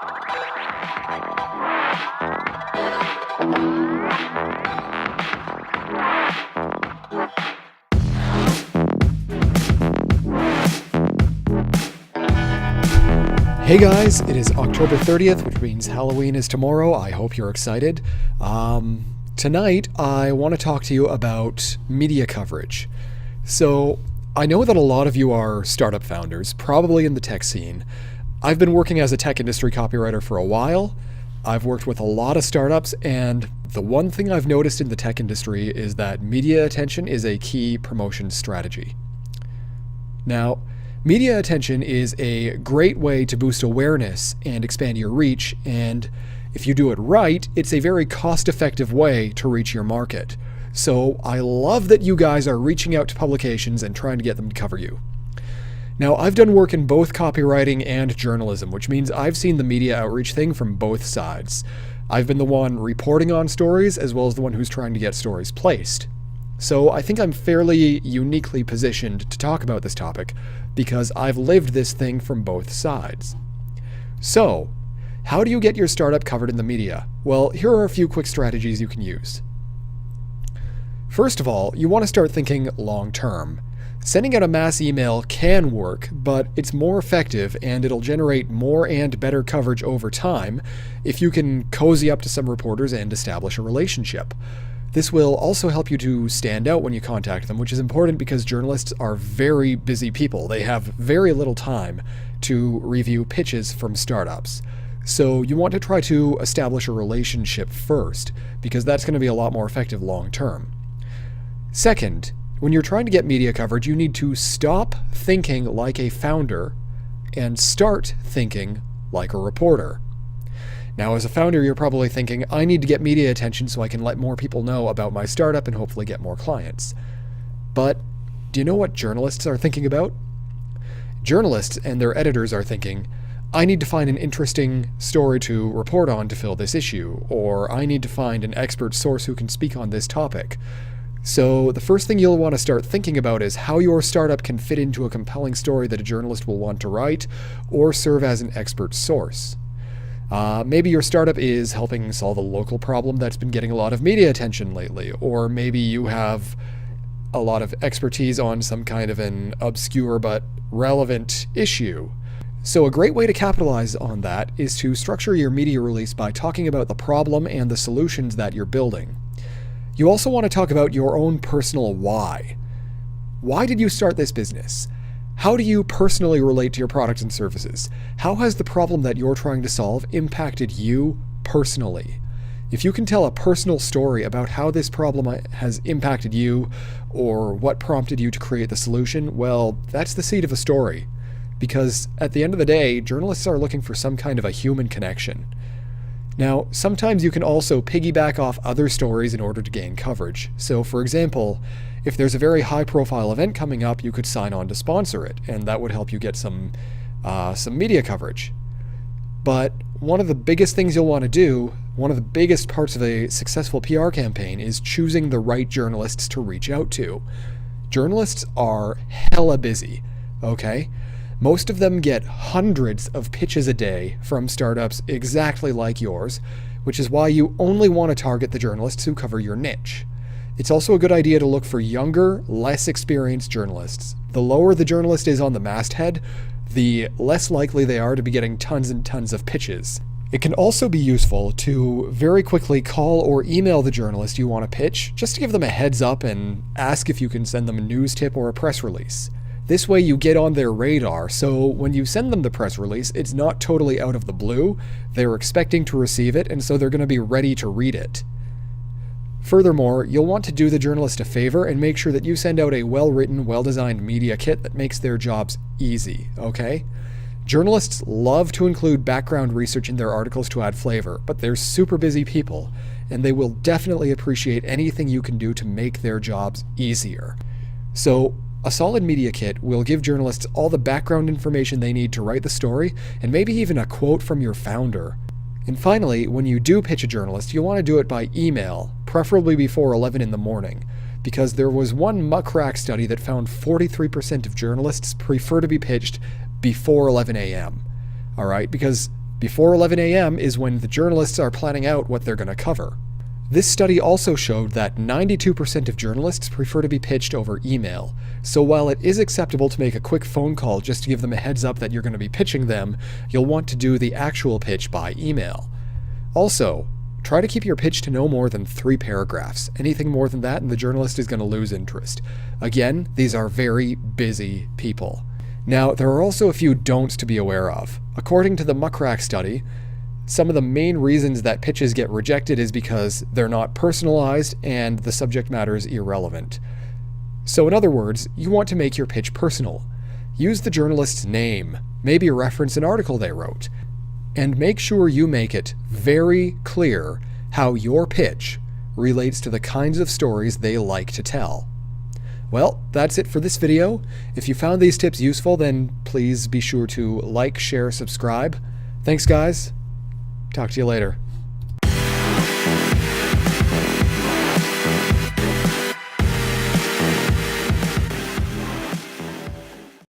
Hey guys, it is October 30th, which means Halloween is tomorrow. I hope you're excited. Tonight, I want to talk to you about media coverage. So, I know that a lot of you are startup founders, probably in the tech scene. I've been working as a tech industry copywriter for a while. I've worked with a lot of startups, and the one thing I've noticed in the tech industry is that media attention is a key promotion strategy. Now, media attention is a great way to boost awareness and expand your reach, and if you do it right, it's a very cost-effective way to reach your market. So I love that you guys are reaching out to publications and trying to get them to cover you. Now, I've done work in both copywriting and journalism, which means I've seen the media outreach thing from both sides. I've been the one reporting on stories as well as the one who's trying to get stories placed. So I think I'm fairly uniquely positioned to talk about this topic because I've lived this thing from both sides. So, how do you get your startup covered in the media? Well, here are a few quick strategies you can use. First of all, you want to start thinking long-term. Sending out a mass email can work, but it's more effective and it'll generate more and better coverage over time if you can cozy up to some reporters and establish a relationship. This will also help you to stand out when you contact them, which is important because journalists are very busy people. They have very little time to review pitches from startups. So you want to try to establish a relationship first, because that's going to be a lot more effective long term. Second, when you're trying to get media coverage, you need to stop thinking like a founder and start thinking like a reporter. Now, as a founder, you're probably thinking, I need to get media attention so I can let more people know about my startup and hopefully get more clients. But do you know what journalists are thinking about? Journalists and their editors are thinking, I need to find an interesting story to report on to fill this issue, or I need to find an expert source who can speak on this topic. So the first thing you'll want to start thinking about is how your startup can fit into a compelling story that a journalist will want to write or serve as an expert source. Maybe your startup is helping solve a local problem that's been getting a lot of media attention lately, or maybe you have a lot of expertise on some kind of an obscure but relevant issue. So a great way to capitalize on that is to structure your media release by talking about the problem and the solutions that you're building. You also want to talk about your own personal why. Why did you start this business? How do you personally relate to your products and services? How has the problem that you're trying to solve impacted you personally? If you can tell a personal story about how this problem has impacted you or what prompted you to create the solution, well, that's the seed of a story. Because at the end of the day, journalists are looking for some kind of a human connection. Now, sometimes you can also piggyback off other stories in order to gain coverage. So, for example, if there's a very high-profile event coming up, you could sign on to sponsor it, and that would help you get some media coverage. But one of the biggest things you'll want to do, one of the biggest parts of a successful PR campaign, is choosing the right journalists to reach out to. Journalists are hella busy, okay? Most of them get hundreds of pitches a day from startups exactly like yours, which is why you only want to target the journalists who cover your niche. It's also a good idea to look for younger, less experienced journalists. The lower the journalist is on the masthead, the less likely they are to be getting tons and tons of pitches. It can also be useful to very quickly call or email the journalist you want to pitch, just to give them a heads up and ask if you can send them a news tip or a press release. This way you get on their radar, so when you send them the press release, it's not totally out of the blue. They're expecting to receive it, and so they're going to be ready to read it. Furthermore, you'll want to do the journalist a favor and make sure that you send out a well-written, well-designed media kit that makes their jobs easy, okay? Journalists love to include background research in their articles to add flavor, but they're super busy people, and they will definitely appreciate anything you can do to make their jobs easier. So, a solid media kit will give journalists all the background information they need to write the story, and maybe even a quote from your founder. And finally, when you do pitch a journalist, you'll want to do it by email, preferably before 11 in the morning, because there was one muckrack study that found 43% of journalists prefer to be pitched before 11 a.m. All right, because Before 11 a.m. is when the journalists are planning out what they're going to cover. This study also showed that 92% of journalists prefer to be pitched over email. So while it is acceptable to make a quick phone call just to give them a heads up that you're going to be pitching them, you'll want to do the actual pitch by email. Also, try to keep your pitch to no more than 3 paragraphs. Anything more than that and the journalist is going to lose interest. Again, these are very busy people. Now, there are also a few don'ts to be aware of. According to the Muckrack study, some of the main reasons that pitches get rejected is because they're not personalized and the subject matter is irrelevant. So in other words, you want to make your pitch personal. Use the journalist's name, maybe reference an article they wrote, and make sure you make it very clear how your pitch relates to the kinds of stories they like to tell. Well, that's it for this video. If you found these tips useful, then please be sure to like, share, subscribe. Thanks, guys. Talk to you later.